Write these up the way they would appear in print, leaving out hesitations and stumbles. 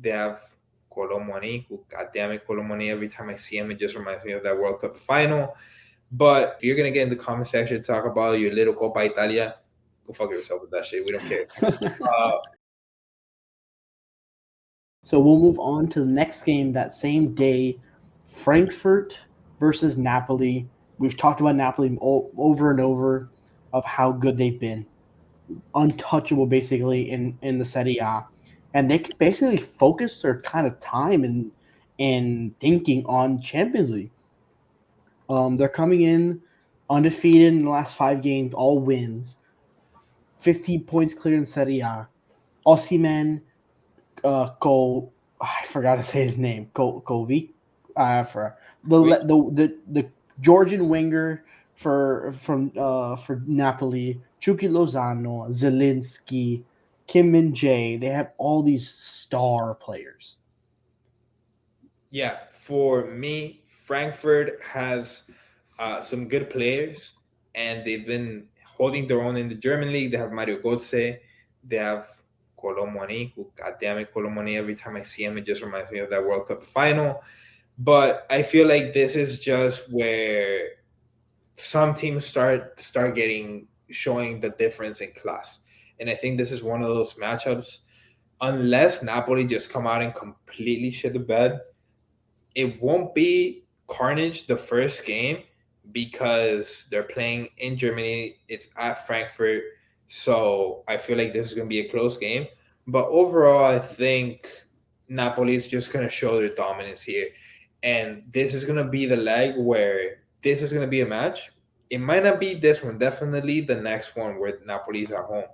They have Colomoni, who, goddamn it, Colomoni, every time I see him, it just reminds me of that World Cup final. But if you're going to get in the comment section, talk about your little Copa Italia, go fuck yourself with that shit. We don't care. So we'll move on to the next game that same day, Frankfurt versus Napoli. We've talked about Napoli over and over of how good they've been. Untouchable, basically, in the Serie A. And they can basically focus their kind of time in thinking on Champions League. They're coming in undefeated in the last 5 games, all wins. 15 points clear in Serie A. Osimhen, goal. I forgot to say his name. Kovic. For the Georgian winger for Napoli. Chucky Lozano, Zelinski, Kim Min Jae. They have all these star players. Yeah, for me, Frankfurt has some good players, and they've been holding their own in the German league. They have Mario Götze, they have Colomoni, who, goddamn it, Colomoni, every time I see him, it just reminds me of that World Cup final. But I feel like this is just where some teams start getting showing the difference in class. And I think this is one of those matchups. Unless Napoli just come out and completely shit the bed, it won't be carnage the first game because they're playing in Germany. It's at Frankfurt. So I feel like this is going to be a close game. But overall, I think Napoli is just going to show their dominance here. And this is going to be the leg where this is going to be a match. It might not be this one, definitely the next one where Napoli's at home.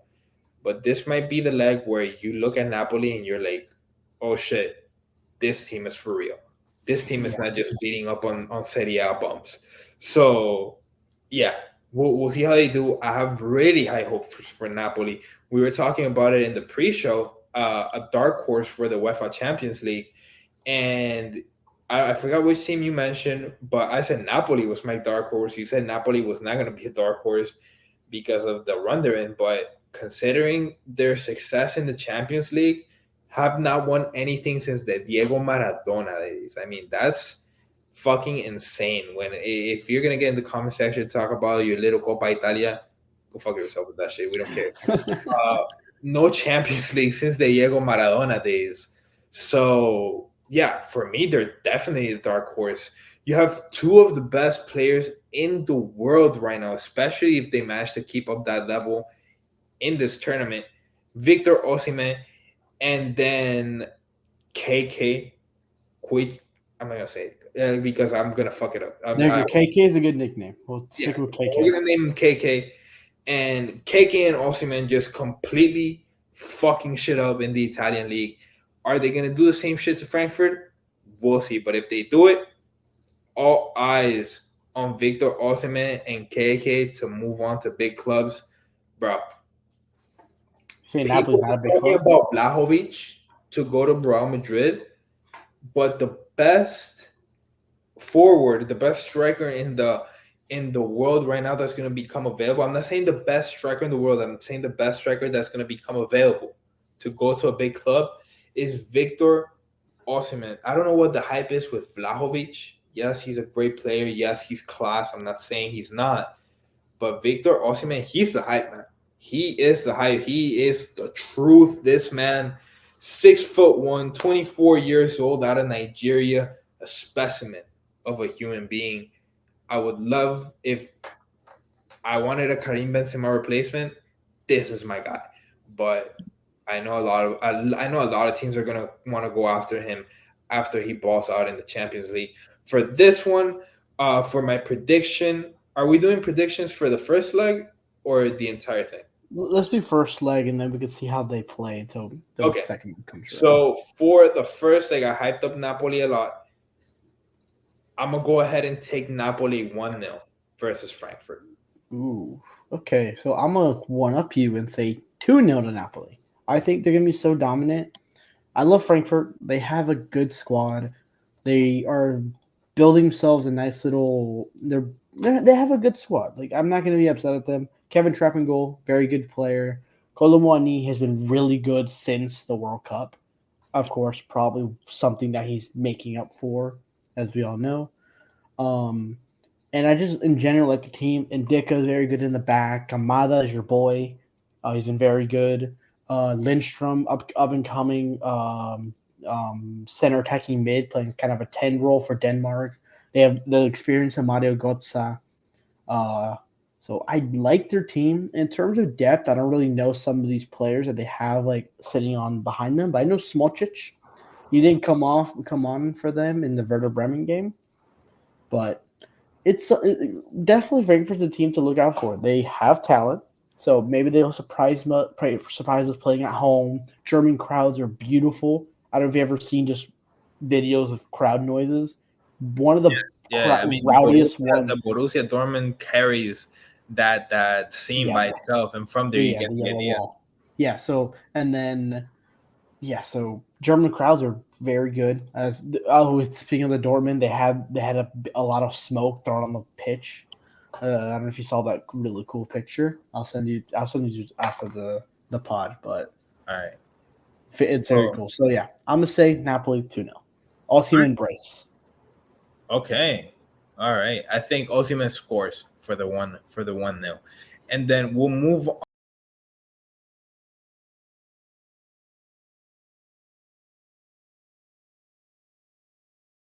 But this might be the leg where you look at Napoli and you're like, oh shit, this team is for real. This team is not just beating up on Serie A bumps. So, yeah, we'll see how they do. I have really high hopes for Napoli. We were talking about it in the pre-show, a dark horse for the UEFA Champions League. And I forgot which team you mentioned, but I said Napoli was my dark horse. You said Napoli was not going to be a dark horse because of the run they're in. But considering their success in the Champions League, have not won anything since the Diego Maradona days. I mean, that's fucking insane. When if you're gonna get in the comment section, talk about your little Copa Italia, go fuck yourself with that shit. We don't care. No Champions League since the Diego Maradona days. So yeah, for me, they're definitely a dark horse. You have two of the best players in the world right now, especially if they manage to keep up that level in this tournament. Victor Osimhen and then KK, which I'm not gonna say it because I'm gonna fuck it up. KK is a good nickname. We'll stick with KK. We're gonna name him KK, and KK and Osimhen just completely fucking shit up in the Italian league. Are they gonna do the same shit to Frankfurt? We'll see. But if they do it, all eyes on Victor Osimhen and KK to move on to big clubs, bro. People talking about Blahovic to go to Real Madrid, but the best forward, the best striker in the world right now that's going to become available. I'm not saying the best striker in the world. I'm saying the best striker that's going to become available to go to a big club is Victor Osimhen. I don't know what the hype is with Vlahovic. Yes, he's a great player. Yes, he's class. I'm not saying he's not. But Victor Osimhen, he's the hype, man. He is the hype. He is the truth. This man, 6'1", 24 years old, out of Nigeria, a specimen of a human being. I would love if I wanted a Karim Benzema replacement. This is my guy. But I know I know a lot of teams are gonna want to go after him after he balls out in the Champions League. For this one, for my prediction, are we doing predictions for the first leg or the entire thing? Let's do first leg, and then we can see how they play until the second one comes around. So for the first leg, I hyped up Napoli a lot. I'm going to go ahead and take Napoli 1-0 versus Frankfurt. Ooh, okay. So I'm going to one-up you and say 2-0 to Napoli. I think they're going to be so dominant. I love Frankfurt. They have a good squad. They are building themselves a nice little – they have a good squad. Like, I'm not going to be upset at them. Kevin Trapp goal, very good player. Colomwani has been really good since the World Cup. of course, probably something that he's making up for, as we all know. Um, and I just, in general, like the team. Indica is very good in the back. Kamada is your boy. He's been very good. Lindstrom, up and coming center attacking mid, playing kind of a 10 role for Denmark. They have the experience of Mario Götze. Uh, so I like their team in terms of depth. I don't really know some of these players that they have like sitting on behind them, but I know Smolcic. He didn't come on for them in the Werder Bremen game, but it's definitely Frankfurt's a team to look out for. They have talent, so maybe they'll surprise us playing at home. German crowds are beautiful. I don't know if you've ever seen just videos of crowd noises. One of the Yeah, I mean rowdiest one. The Borussia Dortmund carries that scene Yeah, by itself, and from there you yeah, get the the yellow idea. wall. Yeah, so and then yeah, so German crowds are very good. As speaking of the Dortmund, they had a lot of smoke thrown on the pitch. I don't know if you saw that really cool picture. I'll send you after the pod, but All right. it's very So cool. So yeah, I'm gonna say Napoli 2-0. All team embrace. okay. All right. I think Osimhen scores for the 1-0. And then we'll move